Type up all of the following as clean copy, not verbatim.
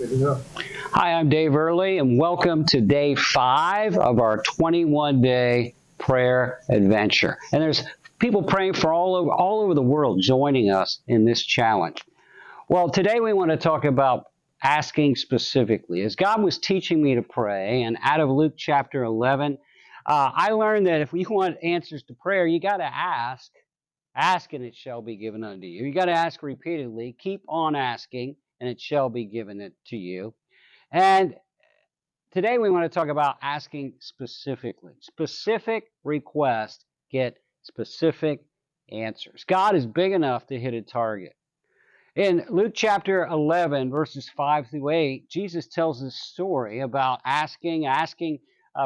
Good to go. Hi, I'm Dave Early, and welcome to day 5 of our 21-day prayer adventure. And there's people praying for all over the world joining us in this challenge. Well, today we want to talk about asking specifically. As God was teaching me to pray, and out of Luke chapter 11, I learned that if we want answers to prayer, you got to ask. Ask, and it shall be given unto you. You got to ask repeatedly. Keep on asking, and it shall be given it to you. And today we want to talk about asking specifically. Specific requests get specific answers. God is big enough to hit a target. In Luke chapter 11, verses 5 through 8, Jesus tells this story about asking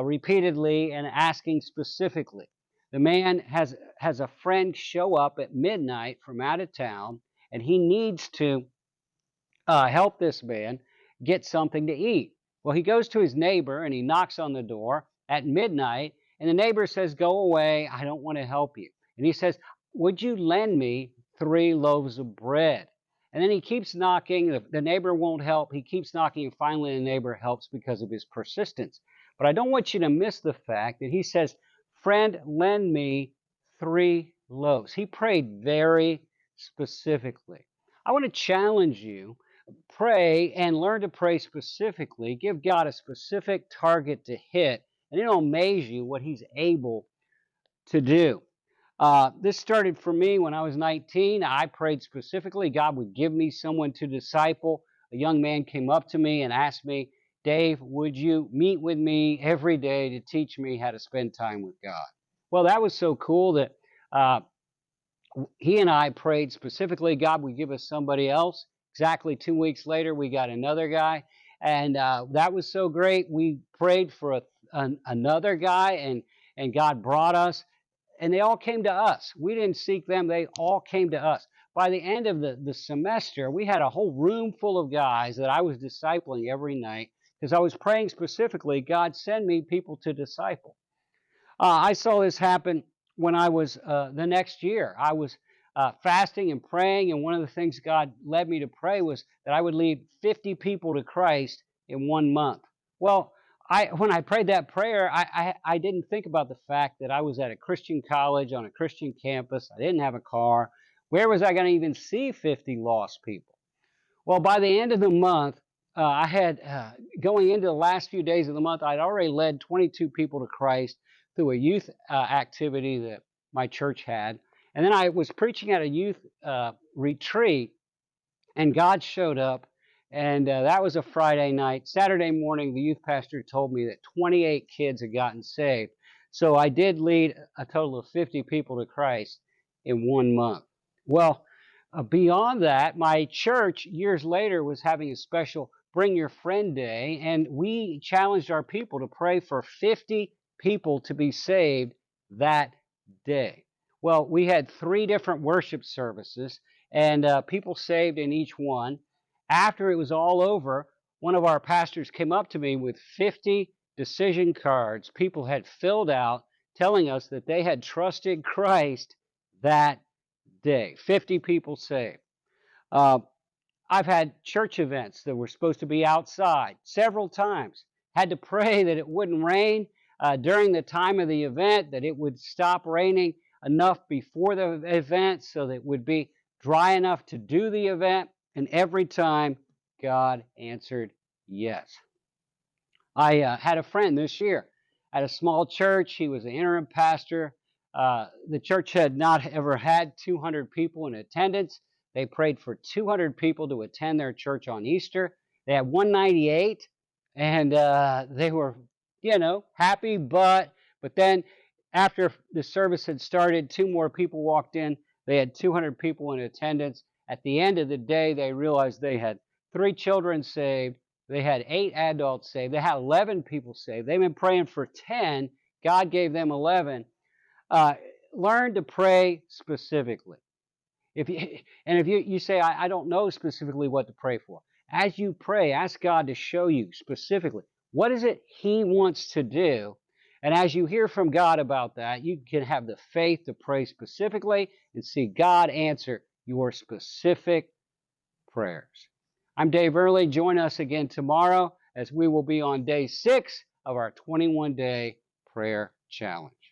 repeatedly, and asking specifically. The man has a friend show up at midnight from out of town, and he needs to help this man get something to eat. Well, he goes to his neighbor and he knocks on the door at midnight, and the neighbor says, "Go away, I don't want to help you." And he says, "Would you lend me 3 loaves of bread?" And then he keeps knocking. The neighbor won't help. He keeps knocking, and finally the neighbor helps because of his persistence. But I don't want you to miss the fact that he says, "Friend, lend me 3 loaves." He prayed very specifically. I want to challenge you. Pray and learn to pray specifically. Give God a specific target to hit, and it'll amaze you what He's able to do. This started for me when I was 19. I prayed specifically. God would give me someone to disciple. A young man came up to me and asked me, "Dave, would you meet with me every day to teach me how to spend time with God?" Well, that was so cool that uh, he and I prayed specifically. God would give us somebody else. Exactly 2 weeks later, we got another guy, and that was so great. We prayed for another guy, and God brought us, and they all came to us. We didn't seek them; they all came to us. By the end of the semester, we had a whole room full of guys that I was discipling every night because I was praying specifically. God, send me people to disciple. I saw this happen when I was the next year. I was fasting and praying, and one of the things God led me to pray was that I would lead 50 people to Christ in 1 month. Well, when I prayed that prayer, I didn't think about the fact that I was at a Christian college on a Christian campus. I didn't have a car. Where was I going to even see 50 lost people? Well, by the end of the month, I had, going into the last few days of the month, I'd already led 22 people to Christ through a youth activity that my church had. And then I was preaching at a youth retreat, and God showed up. And that was a Friday night. Saturday morning, the youth pastor told me that 28 kids had gotten saved. So I did lead a total of 50 people to Christ in 1 month. Well, beyond that, my church years later was having a special Bring Your Friend Day, and we challenged our people to pray for 50 people to be saved that day. Well, we had 3 different worship services, and people saved in each one. After it was all over, one of our pastors came up to me with 50 decision cards people had filled out telling us that they had trusted Christ that day. 50 people saved. Uh, I've had church events that were supposed to be outside several times. Had to pray that it wouldn't rain during the time of the event, that it would stop raining enough before the event so that it would be dry enough to do the event. And every time, God answered yes. I had a friend this year at a small church. He was an interim pastor. The church had not ever had 200 people in attendance. They prayed for 200 people to attend their church on Easter. They had 198, and they were, happy. But then after the service had started, 2 more people walked in. They had 200 people in attendance. At the end of the day, they realized they had 3 children saved. They had 8 adults saved. They had 11 people saved. They've been praying for 10. God gave them 11. Uh, Learn to pray specifically. If you say, I don't know specifically what to pray for, as you pray, ask God to show you specifically what is it He wants to do. And as you hear from God about that, you can have the faith to pray specifically and see God answer your specific prayers. I'm Dave Early. Join us again tomorrow as we will be on day 6 of our 21-day prayer challenge.